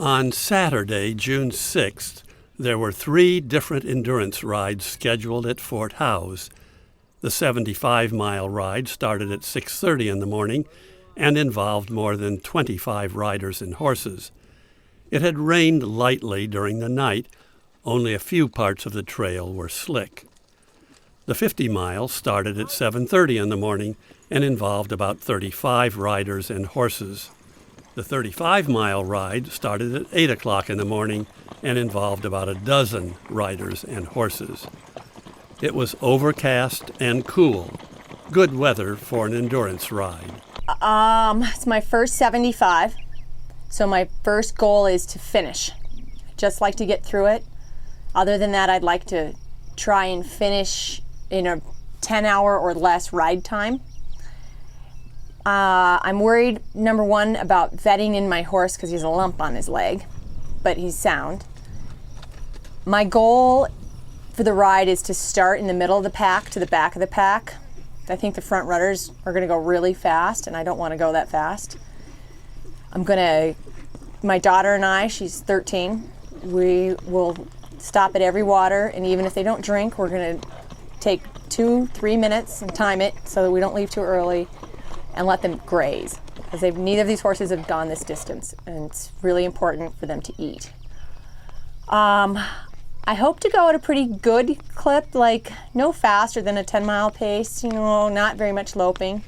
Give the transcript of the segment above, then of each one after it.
On Saturday, June 6th, there were 3 different endurance rides scheduled at Fort Howes. The 75-mile ride started at 6:30 in the morning and involved more than 25 riders and horses. It had rained lightly during the night. Only a few parts of the trail were slick. The 50-mile started at 7:30 in the morning and involved about 35 riders and horses. The 35-mile ride started at 8 o'clock in the morning and involved about a dozen riders and horses. It was overcast and cool. Good weather for an endurance ride. It's my first 75, so my first goal is to finish. Just like to get through it. Other than that, I'd like to try and finish in a 10-hour or less ride time. I'm worried, number one, about vetting in my horse because he has a lump on his leg, but he's sound. My goal for the ride is to start in the middle of the pack to the back of the pack. I think the front runners are going to go really fast, and I don't want to go that fast. My daughter and I, she's 13, we will stop at every water, and even if they don't drink, we're going to take 2-3 minutes and time it so that we don't leave too early and let them graze, because neither of these horses have gone this distance, and it's really important for them to eat. I hope to go at a pretty good clip, like no faster than a 10-mile pace, not very much loping.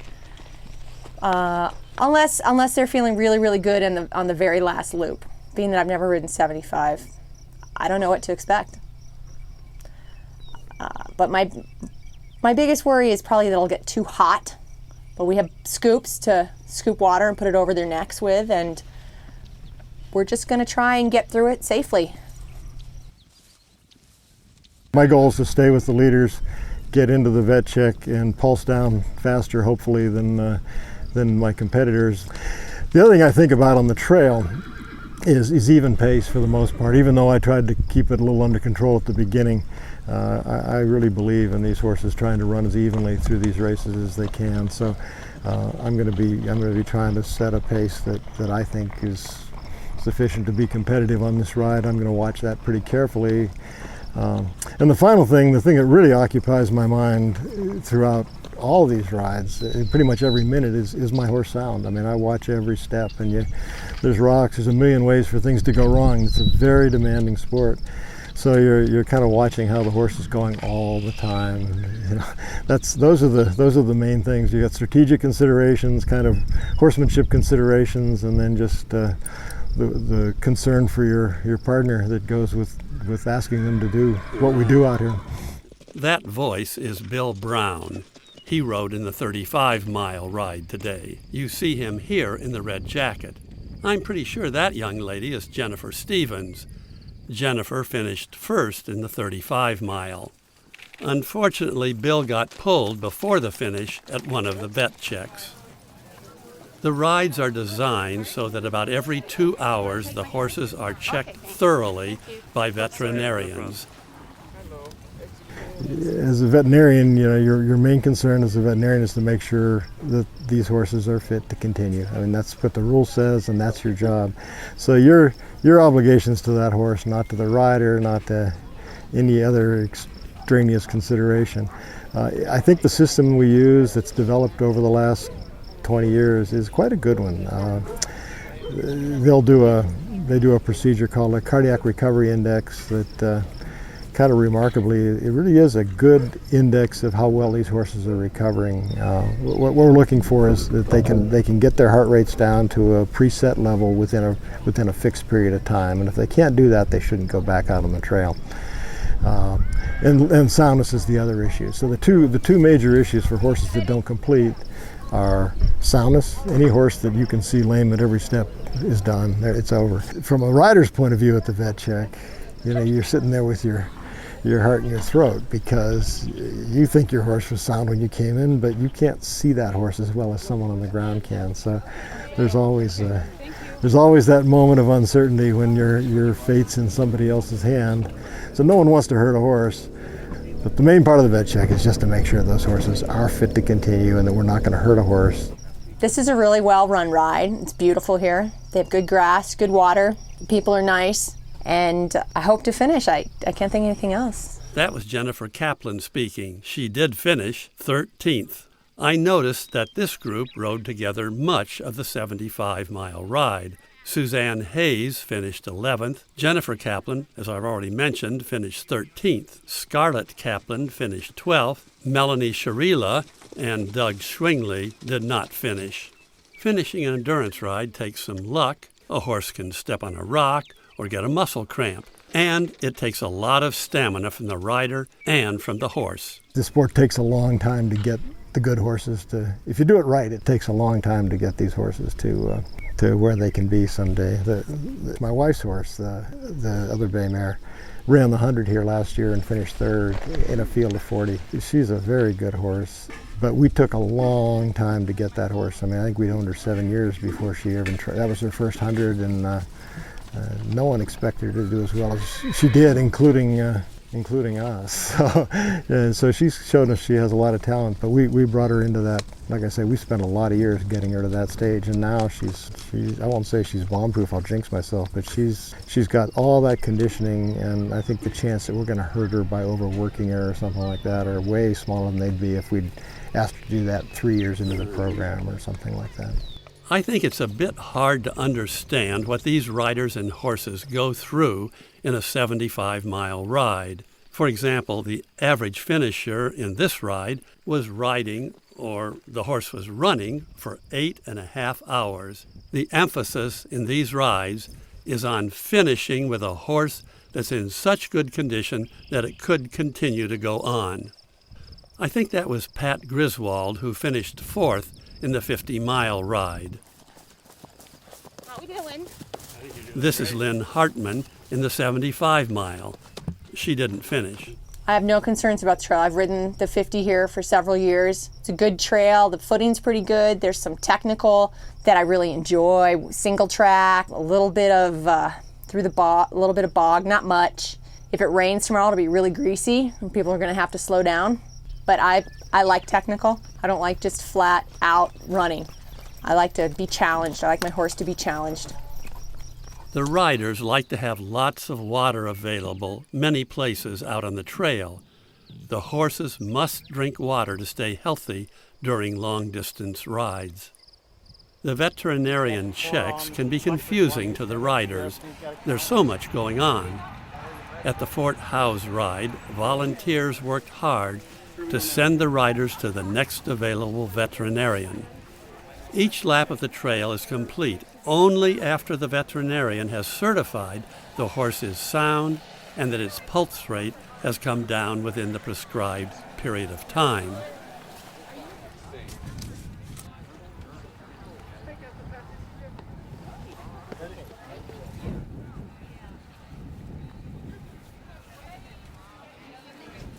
Unless they're feeling really, really good on the very last loop. Being that I've never ridden 75, I don't know what to expect. But my biggest worry is probably that it'll get too hot. But we have scoops to scoop water and put it over their necks with, and we're just going to try and get through it safely. My goal is to stay with the leaders, get into the vet check, and pulse down faster, hopefully, than my competitors. The other thing I think about on the trail is even pace for the most part. Even though I tried to keep it a little under control at the beginning, I really believe in these horses trying to run as evenly through these races as they can. So I'm going to be trying to set a pace that I think is sufficient to be competitive on this ride. I'm going to watch that pretty carefully. And the final thing, the thing that really occupies my mind throughout all these rides, pretty much every minute, is my horse sound. I mean, I watch every step, and there's rocks, there's a million ways for things to go wrong. It's a very demanding sport. So you're kind of watching how the horse is going all the time. Those are the main things. You got strategic considerations, kind of horsemanship considerations, and then just the concern for your partner that goes with asking them to do what we do out here. That voice is Bill Brown. He rode in the 35-mile ride today. You see him here in the red jacket. I'm pretty sure that young lady is Jennifer Stevens. Jennifer finished first in the 35-mile. Unfortunately, Bill got pulled before the finish at one of the vet checks. The rides are designed so that about every 2 hours the horses are checked thoroughly by veterinarians. As a veterinarian, your main concern as a veterinarian is to make sure that these horses are fit to continue. I mean, that's what the rule says, and that's your job. So your obligations to that horse, not to the rider, not to any other extraneous consideration. I think the system we use that's developed over the last 20 years is quite a good one. They do a procedure called a cardiac recovery index that kind of remarkably, it really is a good index of how well these horses are recovering. What we're looking for is that they can get their heart rates down to a preset level within a fixed period of time, and if they can't do that, they shouldn't go back out on the trail. And soundness is the other issue. So the two major issues for horses that don't complete are soundness. Any horse that you can see lame at every step is done. It's over. From a rider's point of view at the vet check, you're sitting there with your heart in your throat because you think your horse was sound when you came in, but you can't see that horse as well as someone on the ground can. So there's always that moment of uncertainty when your fate's in somebody else's hand. So no one wants to hurt a horse. But the main part of the vet check is just to make sure those horses are fit to continue and that we're not going to hurt a horse. This is a really well-run ride. It's beautiful here. They have good grass, good water, people are nice, and I hope to finish. I can't think of anything else. That was Jennifer Kaplan speaking. She did finish 13th. I noticed that this group rode together much of the 75-mile ride. Suzanne Hayes finished 11th. Jennifer Kaplan, as I've already mentioned, finished 13th. Scarlett Kaplan finished 12th. Melanie Sharila and Doug Schwingley did not finish. Finishing an endurance ride takes some luck. A horse can step on a rock or get a muscle cramp. And it takes a lot of stamina from the rider and from the horse. The sport takes a long time to get the good horses to, if you do it right, it takes a long time to get these horses to where they can be someday. My wife's horse, the other bay mare, ran the 100 here last year and finished 3rd in a field of 40. She's a very good horse, but we took a long time to get that horse. I mean, I think we owned her 7 years before she even tried. That was her first 100, and no one expected her to do as well as she did, including us. So she's shown us she has a lot of talent, but we brought her into that. Like I say, we spent a lot of years getting her to that stage, and now she's I won't say she's bomb-proof, I'll jinx myself, but she's got all that conditioning, and I think the chance that we're going to hurt her by overworking her or something like that are way smaller than they'd be if we'd asked her to do that 3 years into the program or something like that. I think it's a bit hard to understand what these riders and horses go through in a 75-mile ride. For example, the average finisher in this ride was riding, or the horse was running, for 8.5 hours. The emphasis in these rides is on finishing with a horse that's in such good condition that it could continue to go on. I think that was Pat Griswold who finished 4th in the 50-mile ride. How we doing? This is Lynn Hartman in the 75-mile. She didn't finish. I have no concerns about the trail. I've ridden the 50 here for several years. It's a good trail. The footing's pretty good. There's some technical that I really enjoy. Single track, a little bit of through the bog, a little bit of bog, not much. If it rains tomorrow, it'll be really greasy and people are going to have to slow down. But I like technical. I don't like just flat out running. I like to be challenged. I like my horse to be challenged. The riders like to have lots of water available many places out on the trail. The horses must drink water to stay healthy during long-distance rides. The veterinarian checks can be confusing to the riders. There's so much going on. At the Fort Howes ride, volunteers worked hard to send the riders to the next available veterinarian. Each lap of the trail is complete only after the veterinarian has certified the horse is sound and that its pulse rate has come down within the prescribed period of time.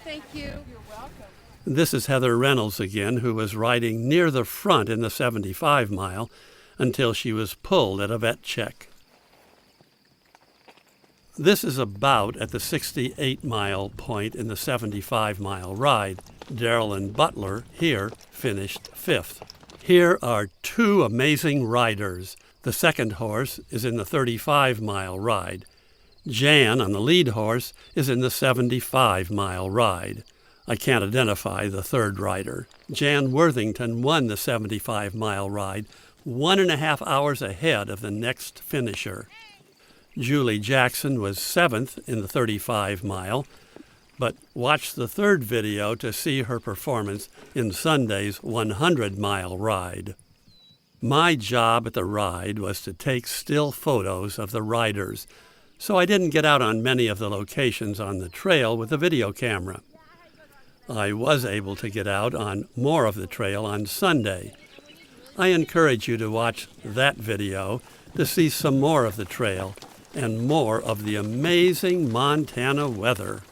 Thank you. You're welcome. This is Heather Reynolds again, who was riding near the front in the 75-mile until she was pulled at a vet check. This is about at the 68-mile point in the 75-mile ride. Darylyn Butler here finished 5th. Here are two amazing riders. The second horse is in the 35-mile ride. Jan, on the lead horse, is in the 75-mile ride. I can't identify the third rider. Jan Worthington won the 75-mile ride 1.5 hours ahead of the next finisher. Julie Jackson was 7th in the 35-mile, but watch the third video to see her performance in Sunday's 100-mile ride. My job at the ride was to take still photos of the riders, so I didn't get out on many of the locations on the trail with a video camera. I was able to get out on more of the trail on Sunday. I encourage you to watch that video to see some more of the trail and more of the amazing Montana weather.